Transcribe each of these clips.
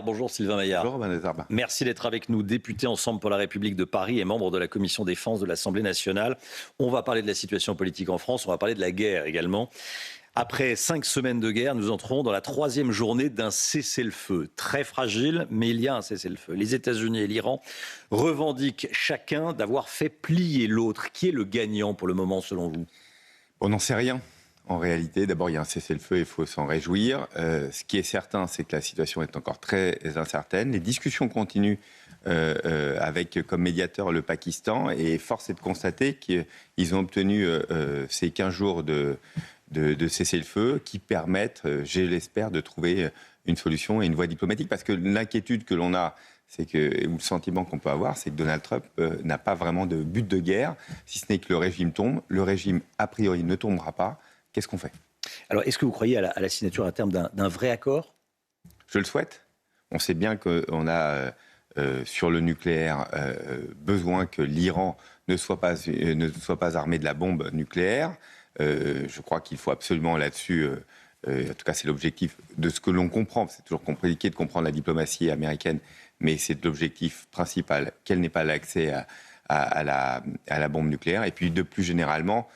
Bonjour Sylvain Maillard. Bonjour Vanessa. Merci d'être avec nous, député Ensemble pour la République de Paris et membre de la commission défense de l'Assemblée nationale. On va parler de la situation politique en France, on va parler de la guerre également. Après 5 semaines de guerre, nous entrons dans la 3e journée d'un cessez-le-feu. Très fragile, mais il y a un cessez-le-feu. Les États-Unis et l'Iran revendiquent chacun d'avoir fait plier l'autre. Qui est le gagnant pour le moment selon vous ? On n'en sait rien. En réalité, d'abord, il y a un cessez-le-feu et il faut s'en réjouir. Ce qui est certain, c'est que la situation est encore très incertaine. Les discussions continuent avec comme médiateur le Pakistan et force est de constater qu'ils ont obtenu ces 15 jours de cessez-le-feu qui permettent, je l'espère, de trouver une solution et une voie diplomatique. Parce que l'inquiétude que l'on a, ou le sentiment qu'on peut avoir, c'est que Donald Trump n'a pas vraiment de but de guerre, si ce n'est que le régime tombe. Le régime, a priori, ne tombera pas. Qu'est-ce qu'on fait ? Alors, est-ce que vous croyez à la signature à terme d'un vrai accord ? Je le souhaite. On sait bien qu'on a, sur le nucléaire, besoin que l'Iran ne soit pas armé de la bombe nucléaire. Je crois qu'il faut absolument là-dessus, en tout cas c'est l'objectif de ce que l'on comprend, c'est toujours compliqué de comprendre la diplomatie américaine, mais c'est l'objectif principal, qu'elle n'ait pas l'accès à la bombe nucléaire. Et puis de plus généralement,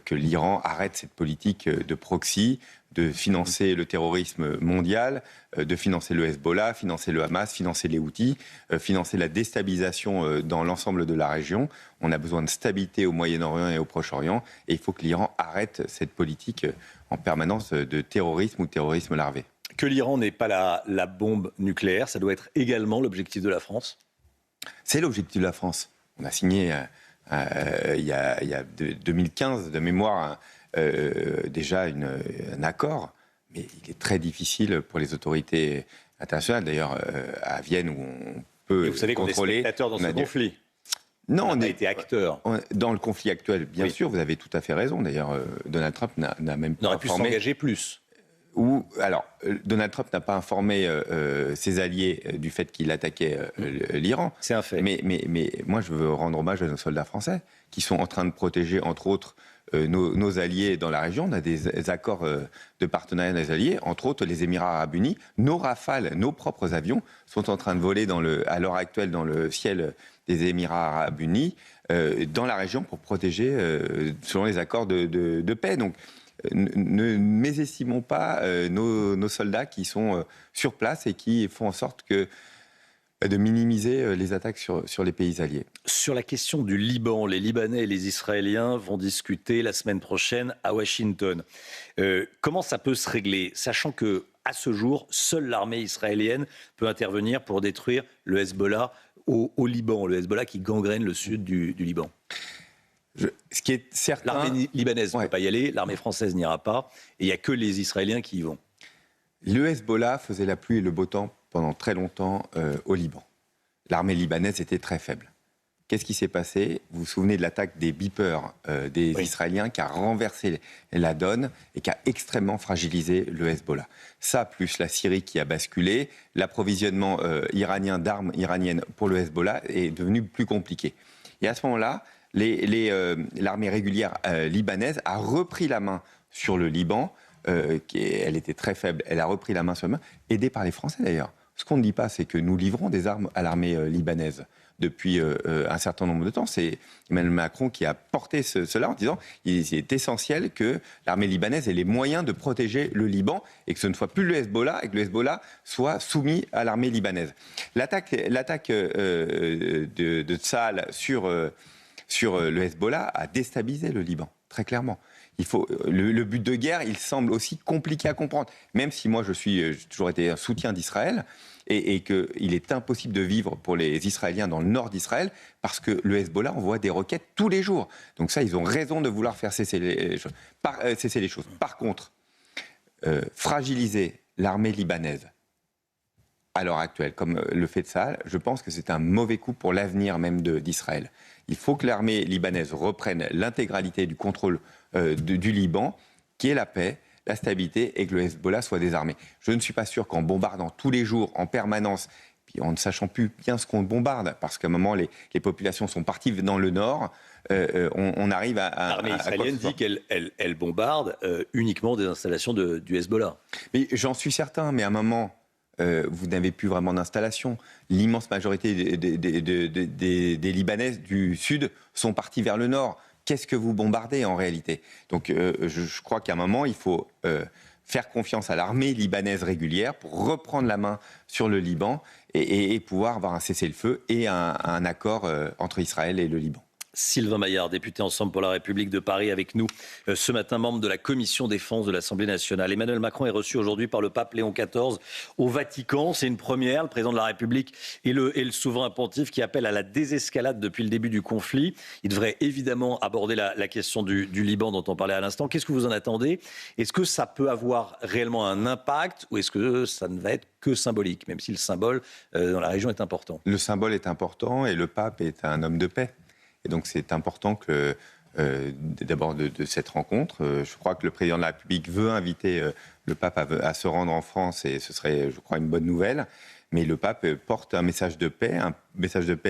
que l'Iran arrête cette politique de proxy, de financer le terrorisme mondial, de financer le Hezbollah, financer le Hamas, financer les Houthis, financer la déstabilisation dans l'ensemble de la région. On a besoin de stabilité au Moyen-Orient et au Proche-Orient, et il faut que l'Iran arrête cette politique en permanence de terrorisme ou terrorisme larvé. Que l'Iran n'ait pas la bombe nucléaire, ça doit être également l'objectif de la France ? C'est l'objectif de la France. On a signé il y a 2015 de mémoire déjà un accord, mais il est très difficile pour les autorités internationales. D'ailleurs, à Vienne, où on peut vous savez contrôler... qu'on est spectateur dans ce conflit. Non, on a été acteur. Dans le conflit actuel, bien sûr, vous avez tout à fait raison. D'ailleurs, Donald Trump n'a même pas informé... On aurait pu s'engager plus. Donald Trump n'a pas informé ses alliés du fait qu'il attaquait l'Iran. C'est un fait. Mais moi, je veux rendre hommage à nos soldats français qui sont en train de protéger, entre autres, nos alliés dans la région. On a des accords de partenariat des alliés, entre autres les Émirats arabes unis. Nos Rafales, nos propres avions, sont en train de voler à l'heure actuelle dans le ciel des Émirats arabes unis, dans la région pour protéger, selon les accords de paix. Donc, ne mésestimons pas nos soldats qui sont sur place et qui font en sorte de minimiser les attaques sur les pays alliés. Sur la question du Liban, les Libanais et les Israéliens vont discuter la semaine prochaine à Washington. Comment ça peut se régler, sachant que à ce jour, seule l'armée israélienne peut intervenir pour détruire le Hezbollah au Liban, le Hezbollah qui gangrène le sud du Liban. Ce qui est certain... L'armée libanaise ne peut pas y aller, l'armée française n'ira pas, et il n'y a que les Israéliens qui y vont. Le Hezbollah faisait la pluie et le beau temps pendant très longtemps au Liban. L'armée libanaise était très faible. Qu'est-ce qui s'est passé ? Vous vous souvenez de l'attaque des beepers des Israéliens qui a renversé la donne et qui a extrêmement fragilisé le Hezbollah. Ça, plus la Syrie qui a basculé, l'approvisionnement iranien d'armes iraniennes pour le Hezbollah est devenu plus compliqué. Et à ce moment-là, l'armée régulière libanaise a repris la main sur le Liban. Elle était très faible. Elle a repris la main sur le Liban, aidée par les Français d'ailleurs. Ce qu'on ne dit pas, c'est que nous livrons des armes à l'armée libanaise depuis un certain nombre de temps. C'est Emmanuel Macron qui a porté cela en disant qu'il est essentiel que l'armée libanaise ait les moyens de protéger le Liban et que ce ne soit plus le Hezbollah et que le Hezbollah soit soumis à l'armée libanaise. L'attaque de Tsahal sur le Hezbollah a déstabilisé le Liban, très clairement. Le but de guerre, il semble aussi compliqué à comprendre. Même si moi, j'ai toujours été un soutien d'Israël et qu'il est impossible de vivre pour les Israéliens dans le nord d'Israël parce que le Hezbollah envoie des roquettes tous les jours. Donc ça, ils ont raison de vouloir faire cesser les choses. Par contre, fragiliser l'armée libanaise à l'heure actuelle, comme le fait Tsahal, je pense que c'est un mauvais coup pour l'avenir même d'Israël. Il faut que l'armée libanaise reprenne l'intégralité du contrôle du Liban, qui est la paix, la stabilité, et que le Hezbollah soit désarmé. Je ne suis pas sûr qu'en bombardant tous les jours, en permanence, puis en ne sachant plus bien ce qu'on bombarde, parce qu'à un moment, les populations sont parties dans le nord, on arrive à... L'armée israélienne dit qu'elle bombarde uniquement des installations du Hezbollah. Mais j'en suis certain, mais à un moment... vous n'avez plus vraiment d'installation. L'immense majorité des Libanais du sud sont partis vers le nord. Qu'est-ce que vous bombardez en réalité ? Donc je crois qu'à un moment, il faut faire confiance à l'armée libanaise régulière pour reprendre la main sur le Liban et pouvoir avoir un cessez-le-feu et un accord entre Israël et le Liban. Sylvain Maillard, député Ensemble pour la République de Paris, avec nous ce matin, membre de la Commission défense de l'Assemblée nationale. Emmanuel Macron est reçu aujourd'hui par le pape Léon XIV au Vatican. C'est une première. Le président de la République et le souverain pontife qui appelle à la désescalade depuis le début du conflit. Il devrait évidemment aborder la question du Liban dont on parlait à l'instant. Qu'est-ce que vous en attendez ? Est-ce que ça peut avoir réellement un impact ou est-ce que ça ne va être que symbolique, même si le symbole dans la région est important ? Le symbole est important et le pape est un homme de paix. Et donc c'est important que, d'abord de cette rencontre, je crois que le président de la République veut inviter le pape à se rendre en France et ce serait, je crois, une bonne nouvelle. Mais le pape porte un message de paix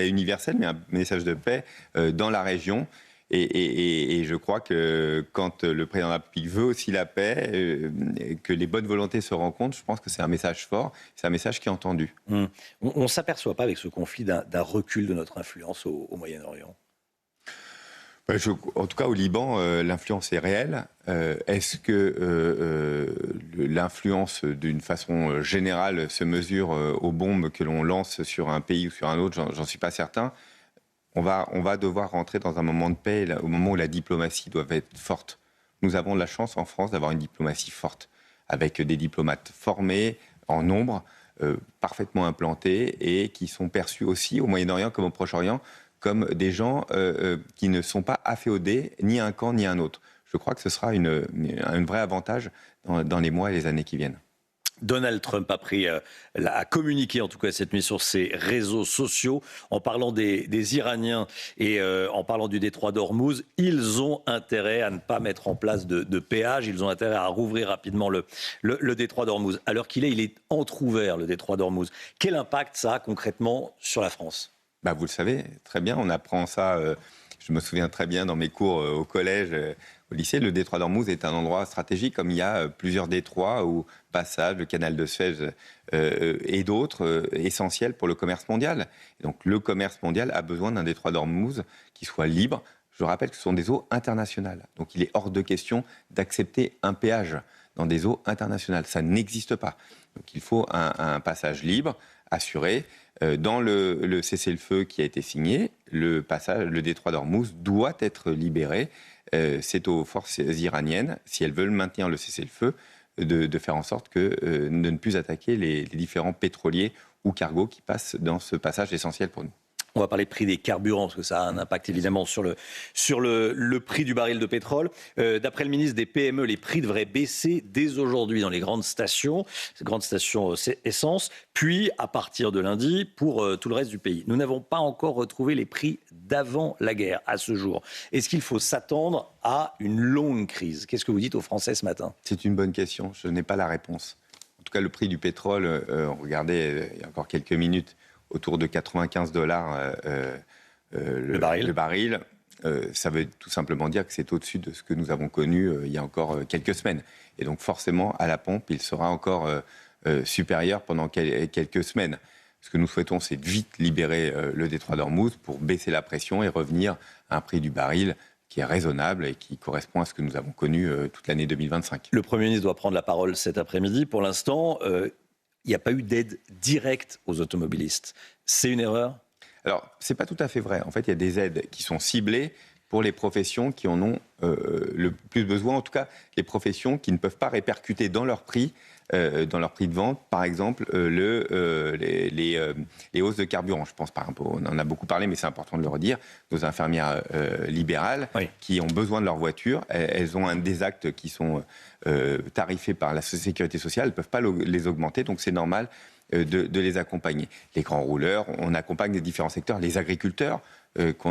universel, mais un message de paix dans la région. Et je crois que quand le président de la République veut aussi la paix, que les bonnes volontés se rencontrent, je pense que c'est un message fort, c'est un message qui est entendu. On ne s'aperçoit pas avec ce conflit d'un recul de notre influence au Moyen-Orient ? En tout cas, au Liban, l'influence est réelle. Est-ce que l'influence, d'une façon générale, se mesure aux bombes que l'on lance sur un pays ou sur un autre ? J'en suis pas certain. On va devoir rentrer dans un moment de paix, au moment où la diplomatie doit être forte. Nous avons de la chance en France d'avoir une diplomatie forte, avec des diplomates formés, en nombre, parfaitement implantés, et qui sont perçus aussi au Moyen-Orient comme au Proche-Orient comme des gens qui ne sont pas afféodés ni à un camp ni à un autre. Je crois que ce sera un vrai avantage dans les mois et les années qui viennent. Donald Trump a communiqué en tout cas cette nuit sur ses réseaux sociaux en parlant des Iraniens et en parlant du détroit d'Ormuz. Ils ont intérêt à ne pas mettre en place de péage, ils ont intérêt à rouvrir rapidement le détroit d'Ormuz. Alors qu'il il est entrouvert le détroit d'Ormuz. Quel impact ça a concrètement sur la France ? Vous le savez très bien, on apprend ça, je me souviens très bien dans mes cours au collège, au lycée, le détroit d'Ormuz est un endroit stratégique, comme il y a plusieurs détroits ou passages, le canal de Suez et d'autres essentiels pour le commerce mondial. Et donc le commerce mondial a besoin d'un détroit d'Ormuz qui soit libre. Je rappelle que ce sont des eaux internationales, donc il est hors de question d'accepter un péage dans des eaux internationales. Ça n'existe pas. Donc il faut un passage libre, assuré. Dans le cessez-le-feu qui a été signé, le détroit d'Ormuz doit être libéré. C'est aux forces iraniennes, si elles veulent maintenir le cessez-le-feu, de faire en sorte de ne plus attaquer les différents pétroliers ou cargos qui passent dans ce passage essentiel pour nous. On va parler prix des carburants, parce que ça a un impact évidemment sur le prix du baril de pétrole. D'après le ministre des PME, les prix devraient baisser dès aujourd'hui dans les grandes stations essence, puis à partir de lundi pour tout le reste du pays. Nous n'avons pas encore retrouvé les prix d'avant la guerre à ce jour. Est-ce qu'il faut s'attendre à une longue crise ? Qu'est-ce que vous dites aux Français ce matin ? C'est une bonne question, je n'ai pas la réponse. En tout cas, le prix du pétrole, regardez, il y a encore quelques minutes, autour de $95 le baril. Ça veut tout simplement dire que c'est au-dessus de ce que nous avons connu il y a encore quelques semaines. Et donc forcément, à la pompe, il sera encore supérieur pendant quelques semaines. Ce que nous souhaitons, c'est vite libérer le détroit d'Ormuz pour baisser la pression et revenir à un prix du baril qui est raisonnable et qui correspond à ce que nous avons connu toute l'année 2025. Le Premier ministre doit prendre la parole cet après-midi. Pour l'instant, il n'y a pas eu d'aide directe aux automobilistes. C'est une erreur ? Alors, ce n'est pas tout à fait vrai. En fait, il y a des aides qui sont ciblées pour les professions qui en ont le plus besoin. En tout cas, les professions qui ne peuvent pas répercuter dans leur prix de vente, par exemple, les hausses de carburant. Je pense, par exemple, on en a beaucoup parlé, mais c'est important de le redire, nos infirmières libérales qui ont besoin de leur voiture. Elles ont des actes qui sont tarifés par la Sécurité sociale. Elles ne peuvent pas les augmenter, donc c'est normal de les accompagner. Les grands rouleurs, on accompagne les différents secteurs. Les agriculteurs,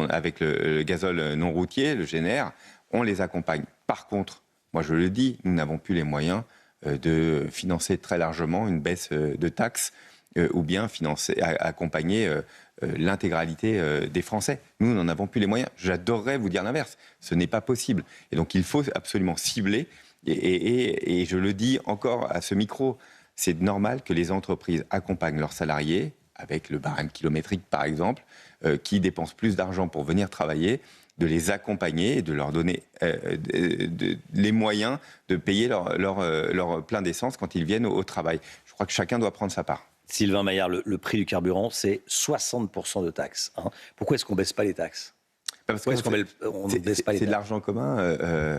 avec le gazole non routier, le GNR, on les accompagne. Par contre, moi je le dis, nous n'avons plus les moyens de financer très largement une baisse de taxes ou bien accompagner l'intégralité des Français. Nous n'en avons plus les moyens. J'adorerais vous dire l'inverse. Ce n'est pas possible. Et donc il faut absolument cibler, et je le dis encore à ce micro, c'est normal que les entreprises accompagnent leurs salariés, avec le barème kilométrique par exemple, qui dépensent plus d'argent pour venir travailler, de les accompagner et de leur donner les moyens de payer leur plein d'essence quand ils viennent au travail. Je crois que chacun doit prendre sa part. Sylvain Maillard, le prix du carburant, c'est 60% de taxes. Pourquoi est-ce qu'on ne baisse pas les taxes ? Parce que c'est de l'argent commun,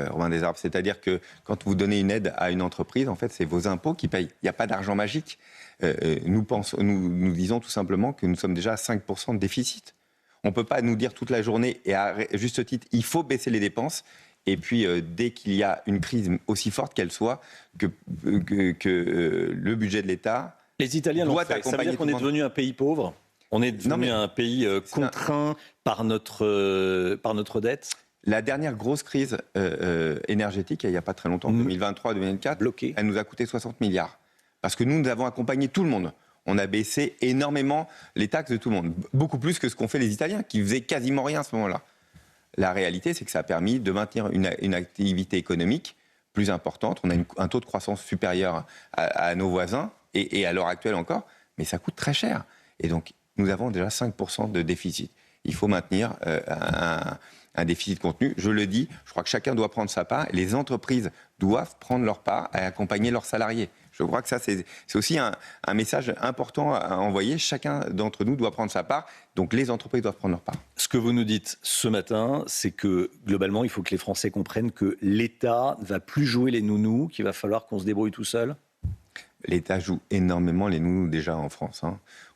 Romain Desarbes. C'est-à-dire que quand vous donnez une aide à une entreprise, en fait, c'est vos impôts qui payent. Il n'y a pas d'argent magique. Nous disons tout simplement que nous sommes déjà à 5% de déficit. On ne peut pas nous dire toute la journée, et à juste titre, il faut baisser les dépenses. Et puis, dès qu'il y a une crise aussi forte qu'elle soit, que le budget de l'État... Les Italiens l'ont fait. Ça veut dire qu'on est devenu un pays pauvre ? On est devenu un pays contraint par notre dette ? La dernière grosse crise énergétique, il n'y a pas très longtemps, 2023-2024, elle nous a coûté 60 milliards. Parce que nous avons accompagné tout le monde. On a baissé énormément les taxes de tout le monde. Beaucoup plus que ce qu'ont fait les Italiens, qui faisaient quasiment rien à ce moment-là. La réalité, c'est que ça a permis de maintenir une activité économique plus importante. On a un taux de croissance supérieur à nos voisins, et à l'heure actuelle encore, mais ça coûte très cher. Et donc, nous avons déjà 5% de déficit. Il faut maintenir un déficit contenu. Je le dis, je crois que chacun doit prendre sa part. Les entreprises doivent prendre leur part et accompagner leurs salariés. Je crois que ça, c'est aussi un message important à envoyer. Chacun d'entre nous doit prendre sa part. Donc, les entreprises doivent prendre leur part. Ce que vous nous dites ce matin, c'est que, globalement, il faut que les Français comprennent que l'État ne va plus jouer les nounous, qu'il va falloir qu'on se débrouille tout seul. L'État joue énormément les nounous déjà en France.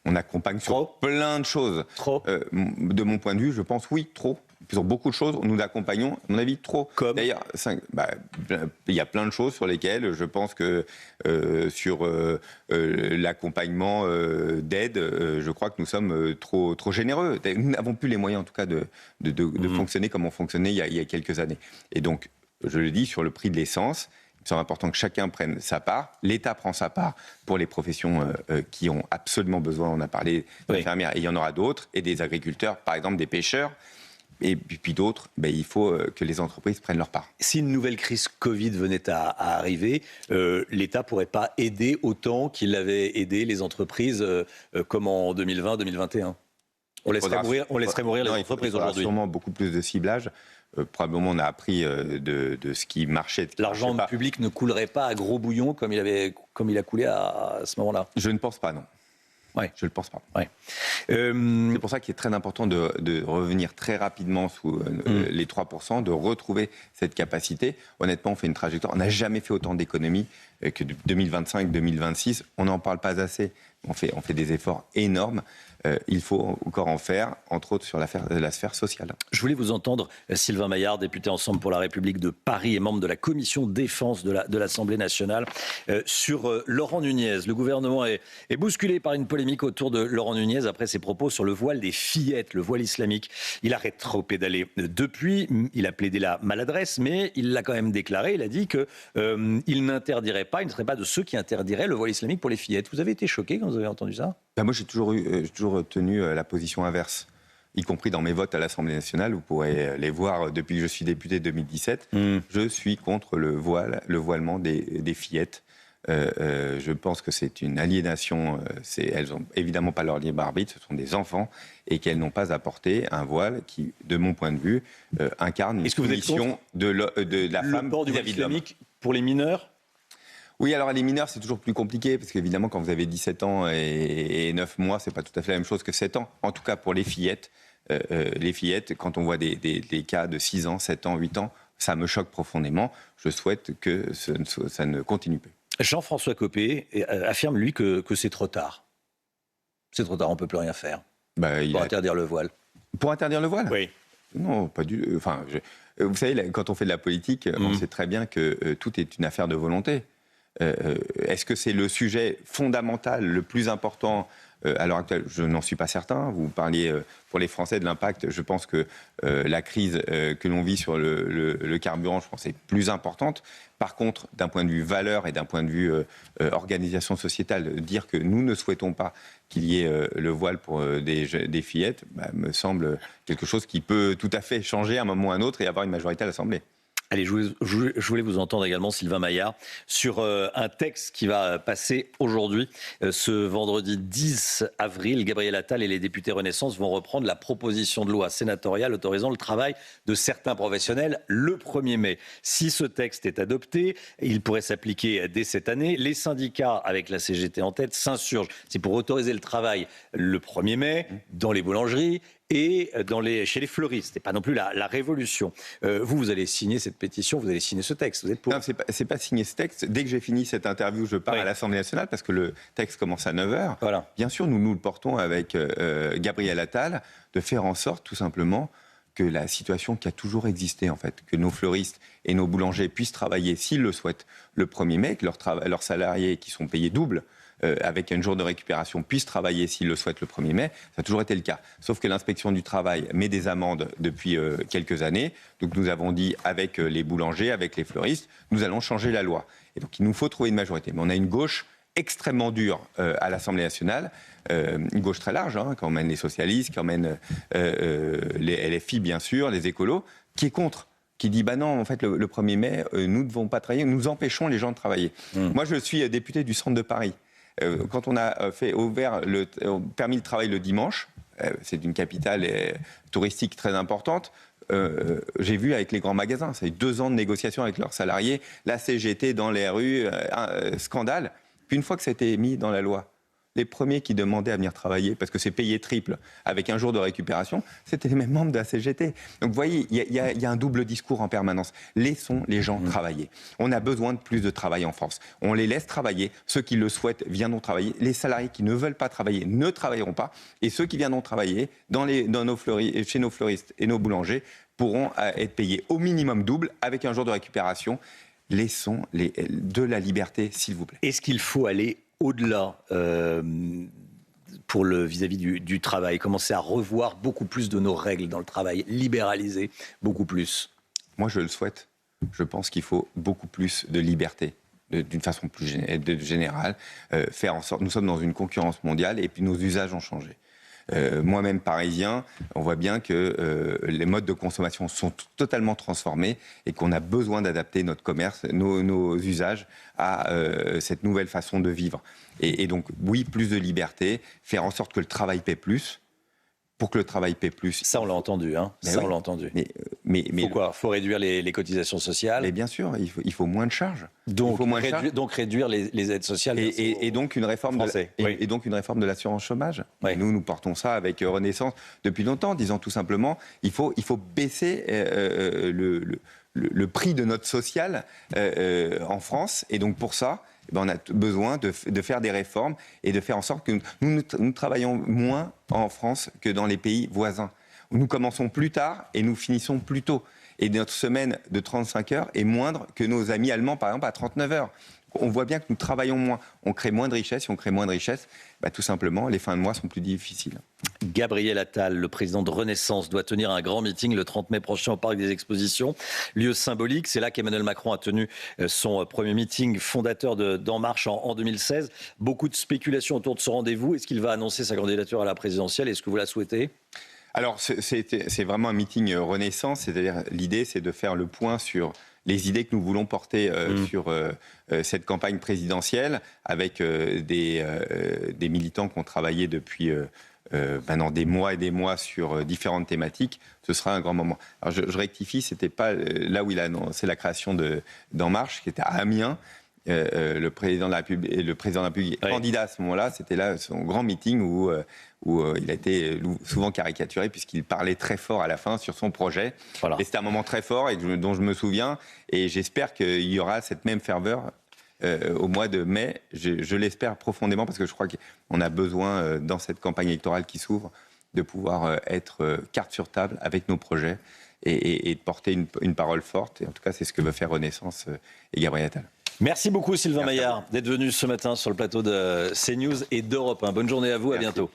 On accompagne sur plein de choses. Trop. De mon point de vue, je pense oui, trop. Sur beaucoup de choses, nous accompagnons, à mon avis, trop. Comme d'ailleurs, il y a plein de choses sur lesquelles je pense que sur l'accompagnement d'aide, je crois que nous sommes trop généreux. Nous n'avons plus les moyens, en tout cas, de fonctionner comme on fonctionnait il y a quelques années. Et donc, je le dis, sur le prix de l'essence, c'est important que chacun prenne sa part. L'État prend sa part pour les professions qui ont absolument besoin. On a parlé d'infirmières, et il y en aura d'autres, et des agriculteurs, par exemple des pêcheurs. Et puis d'autres, il faut que les entreprises prennent leur part. Si une nouvelle crise Covid venait à arriver, l'État ne pourrait pas aider autant qu'il avait aidé les entreprises comme en 2020-2021 ? On laisserait mourir les entreprises aujourd'hui. Il faudra sûrement beaucoup plus de ciblage. Probablement, on a appris de ce qui marchait. L'argent public ne coulerait pas à gros bouillon comme il a coulé à ce moment-là ? Je ne pense pas, non. Ouais. Je ne le pense pas. Ouais. C'est pour ça qu'il est très important de revenir très rapidement sous les 3%, de retrouver cette capacité. Honnêtement, on fait une trajectoire. On n'a jamais fait autant d'économies que de 2025-2026. On n'en parle pas assez. On fait des efforts énormes. Il faut encore en faire, entre autres sur la sphère sociale. Je voulais vous entendre, Sylvain Maillard, député Ensemble pour la République de Paris et membre de la commission défense de l'Assemblée nationale, sur Laurent Nunez. Le gouvernement est bousculé par une polémique autour de Laurent Nunez après ses propos sur le voile des fillettes, le voile islamique. Il arrête trop pédaler. Depuis, il a plaidé la maladresse, mais il l'a quand même déclaré. Il a dit qu'il n'interdirait pas, il ne serait pas de ceux qui interdiraient le voile islamique pour les fillettes. Vous avez été choqué quand vous avez entendu ça ? Moi, j'ai toujours tenu la position inverse, y compris dans mes votes à l'Assemblée nationale. Vous pourrez les voir depuis que je suis député 2017. Je suis contre le voilement des fillettes. Je pense que c'est une aliénation. Elles n'ont évidemment pas leur libre arbitre, ce sont des enfants, et qu'elles n'ont pas à porter un voile qui, de mon point de vue, incarne une soumission de la femme le port du voile islamique pour les mineurs ? Oui, alors les mineurs, c'est toujours plus compliqué, parce qu'évidemment, quand vous avez 17 ans et 9 mois, c'est pas tout à fait la même chose que 7 ans. En tout cas, pour les fillettes, quand on voit des cas de 6 ans, 7 ans, 8 ans, ça me choque profondément. Je souhaite que ça ne continue plus. Jean-François Copé affirme, lui, que c'est trop tard. C'est trop tard, on ne peut plus rien faire pour interdire le voile. Pour interdire le voile ? Oui. Non, pas du tout. Enfin, vous savez, quand on fait de la politique, on sait très bien que tout est une affaire de volonté. Est-ce que c'est le sujet fondamental, le plus important à l'heure actuelle ? Je n'en suis pas certain. Vous parliez pour les Français de l'impact. Je pense que la crise que l'on vit sur le carburant, je pense, est plus importante. Par contre, d'un point de vue valeur et d'un point de vue organisation sociétale, dire que nous ne souhaitons pas qu'il y ait le voile pour des fillettes me semble quelque chose qui peut tout à fait changer à un moment ou à un autre et avoir une majorité à l'Assemblée. Allez, je voulais vous entendre également, Sylvain Maillard, sur un texte qui va passer aujourd'hui, ce vendredi 10 avril. Gabriel Attal et les députés Renaissance vont reprendre la proposition de loi sénatoriale autorisant le travail de certains professionnels le 1er mai. Si ce texte est adopté, il pourrait s'appliquer dès cette année. Les syndicats, avec la CGT en tête, s'insurgent. C'est pour autoriser le travail le 1er mai dans les boulangeries et chez les fleuristes. C'est pas non plus la révolution. Vous allez signer cette pétition, vous allez signer ce texte. Vous êtes pour? Non, c'est pas signer ce texte. Dès que j'ai fini cette interview, je pars à l'Assemblée nationale parce que le texte commence à 9h. Voilà. Bien sûr, nous le portons avec Gabriel Attal, de faire en sorte tout simplement que la situation qui a toujours existé, en fait, que nos fleuristes et nos boulangers puissent travailler, s'ils le souhaitent, le 1er mai, que leurs salariés qui sont payés double, avec un jour de récupération, puissent travailler s'ils le souhaitent le 1er mai. Ça a toujours été le cas. Sauf que l'inspection du travail met des amendes depuis quelques années. Donc nous avons dit avec les boulangers, avec les fleuristes, nous allons changer la loi. Et donc il nous faut trouver une majorité. Mais on a une gauche extrêmement dure à l'Assemblée nationale, une gauche très large, qui emmène les socialistes, qui emmène les LFI bien sûr, les écolos, qui est contre. Qui dit, non, en fait, le 1er mai, nous ne devons pas travailler, nous empêchons les gens de travailler. Moi, je suis député du centre de Paris. Quand on a permis le travail le dimanche, c'est une capitale touristique très importante, j'ai vu avec les grands magasins, ça a eu 2 ans de négociations avec leurs salariés, la CGT dans les rues, scandale. Puis une fois que ça a été mis dans la loi, les premiers qui demandaient à venir travailler, parce que c'est payé triple, avec un jour de récupération, c'était les mêmes membres de la CGT. Donc vous voyez, il y a un double discours en permanence. Laissons les gens travailler. On a besoin de plus de travail en France. On les laisse travailler. Ceux qui le souhaitent viendront travailler. Les salariés qui ne veulent pas travailler ne travailleront pas. Et ceux qui viendront travailler chez nos fleuristes et nos boulangers pourront être payés au minimum double, avec un jour de récupération. Laissons de la liberté, s'il vous plaît. Est-ce qu'il faut aller au-delà pour vis-à-vis du travail, commencer à revoir beaucoup plus de nos règles dans le travail, libéraliser beaucoup plus? Moi, je le souhaite. Je pense qu'il faut beaucoup plus de liberté, d'une façon plus générale, faire en sorte. Nous sommes dans une concurrence mondiale et puis nos usages ont changé. Moi-même parisien, on voit bien que les modes de consommation sont totalement transformés et qu'on a besoin d'adapter notre commerce, nos usages à cette nouvelle façon de vivre. Et donc, oui, plus de liberté, faire en sorte que le travail paie plus. Pour que le travail paie plus. Ça, on l'a entendu. On l'a entendu. Mais faut réduire les cotisations sociales. Mais bien sûr, il faut moins de charges. Donc réduire les aides sociales. Et donc une réforme de l'assurance chômage. Oui. Nous portons ça avec Renaissance depuis longtemps, disant tout simplement, il faut baisser le prix de notre social en France. Et donc pour ça, on a besoin de faire des réformes et de faire en sorte que nous travaillons moins en France que dans les pays voisins. Nous commençons plus tard et nous finissons plus tôt. Et notre semaine de 35 heures est moindre que nos amis allemands, par exemple, à 39 heures. On voit bien que nous travaillons moins. On crée moins de richesses. Si on crée moins de richesses, tout simplement, les fins de mois sont plus difficiles. Gabriel Attal, le président de Renaissance, doit tenir un grand meeting le 30 mai prochain au Parc des Expositions. Lieu symbolique, c'est là qu'Emmanuel Macron a tenu son premier meeting fondateur d'En Marche en 2016. Beaucoup de spéculations autour de ce rendez-vous. Est-ce qu'il va annoncer sa candidature à la présidentielle? Est-ce que vous la souhaitez? Alors, c'est vraiment un meeting Renaissance. C'est-à-dire, l'idée, c'est de faire le point sur les idées que nous voulons porter sur cette campagne présidentielle avec des militants qui ont travaillé depuis maintenant des mois et des mois sur différentes thématiques. Ce sera un grand moment. Alors je rectifie, c'était pas là où il a annoncé la création d'En Marche, qui était à Amiens. Le président de la République candidat à ce moment-là, c'était là son grand meeting où il a été souvent caricaturé puisqu'il parlait très fort à la fin sur son projet. Voilà. Et c'était un moment très fort dont je me souviens et j'espère qu'il y aura cette même ferveur au mois de mai. Je l'espère profondément parce que je crois qu'on a besoin dans cette campagne électorale qui s'ouvre de pouvoir être carte sur table avec nos projets et de porter une parole forte. Et en tout cas, c'est ce que veut faire Renaissance et Gabriel Attal. Merci beaucoup Sylvain Maillard d'être venu ce matin sur le plateau de CNews et d'Europe 1. Bonne journée à vous, à bientôt.